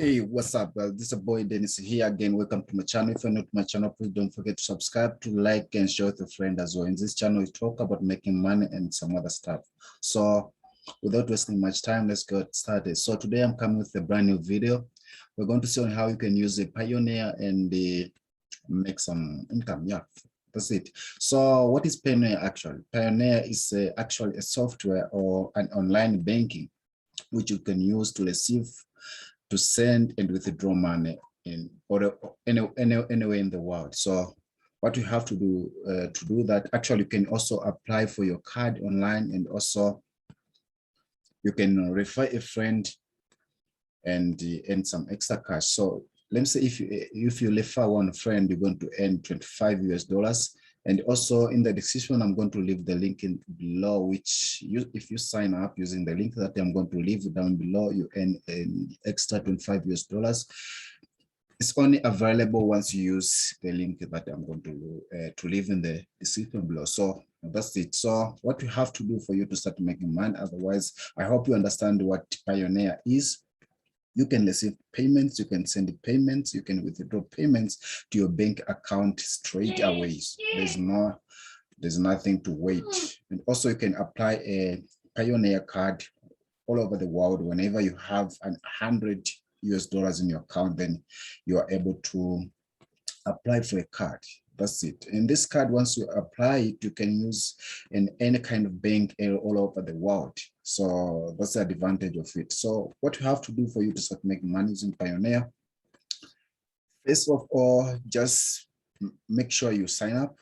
Hey, what's up? This is a boy Dennis here again. Welcome to my channel. If you're not to my channel, please don't forget to subscribe, to like, and share with a friend as well. In this channel, we talk about making money and some other stuff. So without wasting much time, let's get started. So today I'm coming with a brand new video. We're going to see on how you can use the Payoneer and make some income. Yeah, that's it. So what is Payoneer actually? Payoneer is actually a software or an online banking which you can use to receive, to send and withdraw money in or anywhere in the world. So what you have to do that, actually you can also apply for your card online, and also you can refer a friend and earn some extra cash. So let me say if you refer one friend, you're going to earn $25. And also in the description, I'm going to leave the link in below, which if you sign up using the link that I'm going to leave down below, you earn an extra $25. It's only available once you use the link that I'm going to leave in the description below. So that's it. So what you have to do for you to start making money, otherwise, I hope you understand what Payoneer is. You can receive payments, you can send payments, you can withdraw payments to your bank account straight away. There's nothing to wait. And also you can apply a Payoneer card all over the world. Whenever you have $100 in your account, then you are able to apply for a card. That's it. And this card, once you apply it, you can use in any kind of bank all over the world. So that's the advantage of it. So what you have to do for you to start making money using Payoneer, first of all, just make sure you sign up.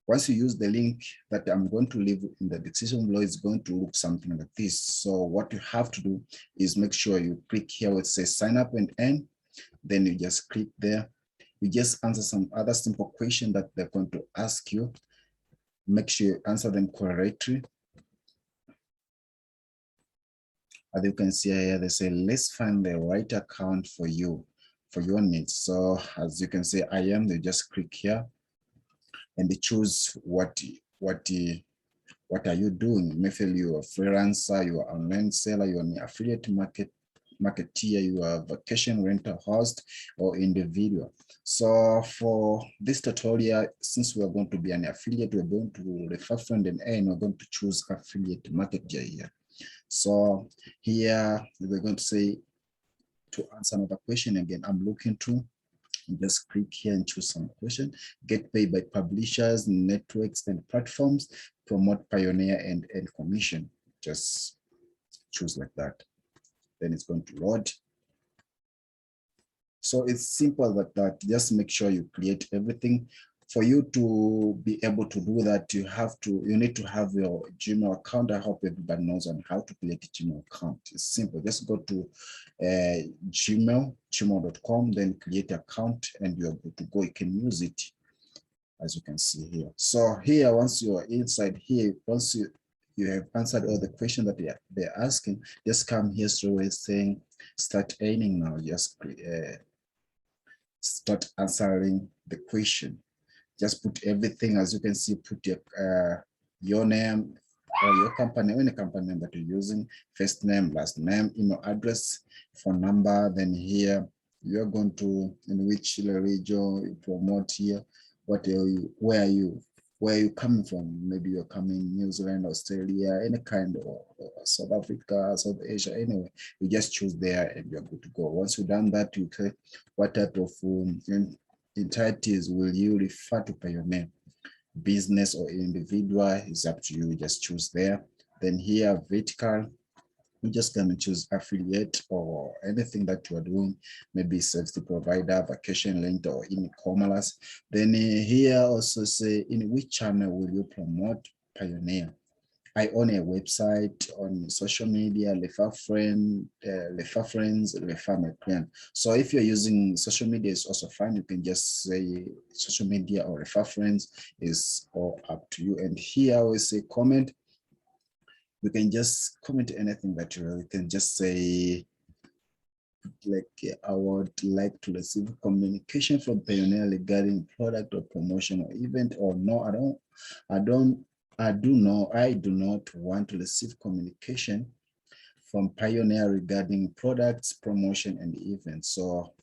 Once you use the link that I'm going to leave in the description below, it's going to look something like this. So what you have to do is make sure you click here where it says sign up and earn. Then you just click there. You just answer some other simple question that they're going to ask you. Make sure you answer them correctly. As you can see here, they say, let's find the right account for you, for your needs. So as you can see, they just click here and they choose what are you doing? Maybe you're a freelancer, you're an online seller, you're an affiliate marketeer, you are a vacation rental host or individual. So for this tutorial, since we are going to be an affiliate, we're going to refer friend and earn, we're going to choose affiliate marketer here. So here we're going to say, to answer another question again, I'm looking to, just click here and choose some question. Get paid by publishers, networks, and platforms. Promote Payoneer and earn commission. Just choose like that. Then it's going to load. So it's simple like that. Just make sure you create everything. For you to be able to do that, you need to have your Gmail account. I hope everybody knows on how to create a Gmail account. It's simple. Just go to gmail.com, then create an account, and you're good to go. You can use it, as you can see here. So here, once you are inside here, once you have answered all the questions that they're asking, just come here straight away saying start earning now. Just start answering the question. Just put everything, as you can see, put your name or your company, any company name that you're using, first name, last name, email address, phone number. Then here you're going to, in which region you promote here, where are you coming from? Maybe you're coming New Zealand, Australia, any kind of South Africa, South Asia, anyway. You just choose there and you're good to go. Once you've done that, you click what type of entities will you refer to Payoneer? Business or individual is up to you. Just choose there. Then here, vertical, you just can choose affiliate or anything that you are doing, maybe service provider, vacation rental, or e-commerce. Then here also say, in which channel will you promote Payoneer? I own a website, on social media, refer friends, refer my client. So if you're using social media, it's also fine. You can just say social media or refer friends, is all up to you. And here we say comment. You can just comment anything that you can just say, like, I would like to receive communication from Payoneer regarding product or promotion or event, or no, I do not want to receive communication from Payoneer regarding products, promotion, and events. So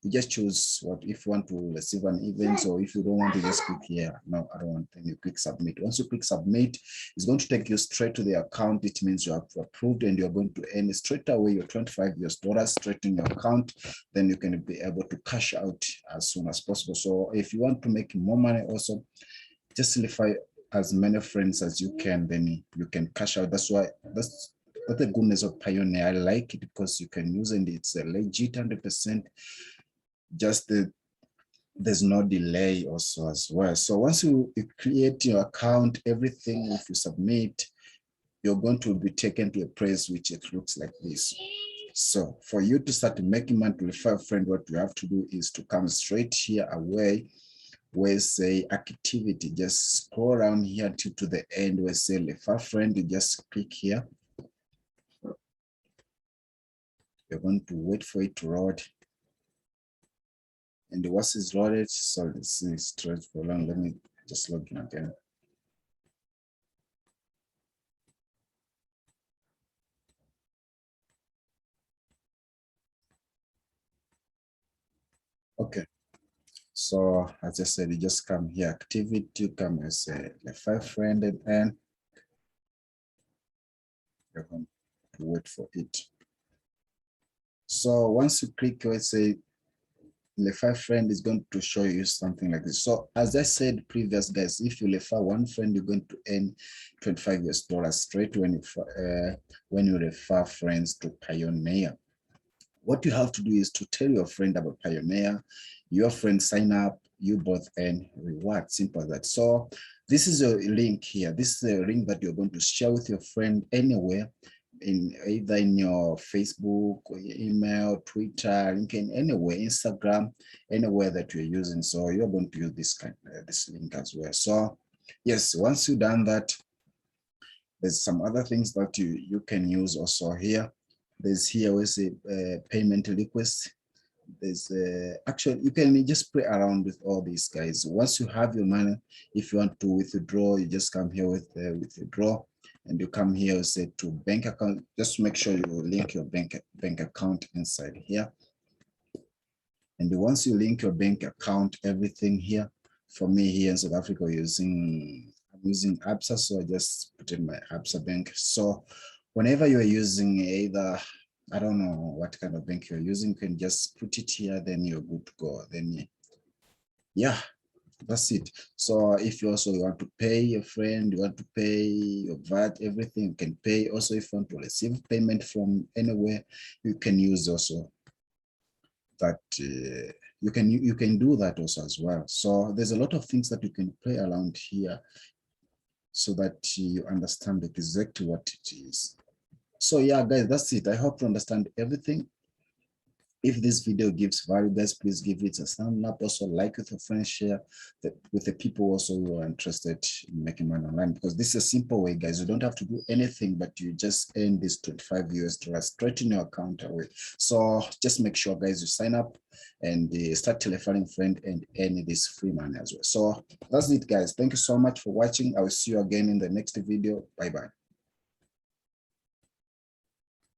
you just choose what, if you want to receive an event, or if you don't want to, just click here. No, I don't want, then you click submit. Once you click submit, it's going to take you straight to the account. It means you have approved, and you're going to earn straight away your $25 straight in your account. Then you can be able to cash out as soon as possible. So if you want to make more money also, just solidify as many friends as you can, then you can cash out. That's the goodness of Payoneer. I like it because you can use it, and it's a legit 100%. Just there's no delay also as well. So once you create your account, everything, if you submit, you're going to be taken to a place which it looks like this. So for you to start making money to refer a friend, what you have to do is to come straight here away where say activity. Just scroll around here to the end where say refer friend. You just click here. You're going to wait for it to load. And once it's loaded, sorry, this is straight for long. Let me just log in again. Okay. So as I said, you just come here, activity, you come as a refer friend, and you're going to wait for it. So once you click, let's say refer friend, is going to show you something like this. So as I said previous, guys, if you refer one friend, you're going to earn $25 straight when you refer friends to Payoneer. What you have to do is to tell your friend about Payoneer. Your friend sign up, you both earn reward. Simple as that. So this is a link here. This is a link that you're going to share with your friend anywhere, either in your Facebook, or your email, Twitter, LinkedIn, anywhere, Instagram, anywhere that you're using. So you're going to use this link as well. So yes, once you've done that, there's some other things that you can use also here. There's here with a payment request. There's actually, you can just play around with all these guys. Once you have your money, if you want to withdraw, you just come here with withdraw, and you come here, say to bank account. Just make sure you link your bank account inside here. And once you link your bank account, everything here, for me here in South Africa, I'm using ABSA, so I just put in my ABSA bank. So whenever you're using either, I don't know what kind of bank you're using, you can just put it here, then you're good to go. Then yeah, that's it. So if you also want to pay your friend, you want to pay your VAT, everything you can pay. Also, if you want to receive payment from anywhere, you can use also that. You can do that also as well. So there's a lot of things that you can play around here, so that you understand exactly what it is. So yeah, guys, that's it. I hope you understand everything. If this video gives value, guys, please give it a thumbs up. Also like with your friends, share with the people also who are interested in making money online, because this is a simple way, guys. You don't have to do anything, but you just earn this $25 straight in your account away. So just make sure, guys, you sign up and start referring friend and earn this free money as well. So that's it, guys. Thank you so much for watching. I will see you again in the next video. Bye bye.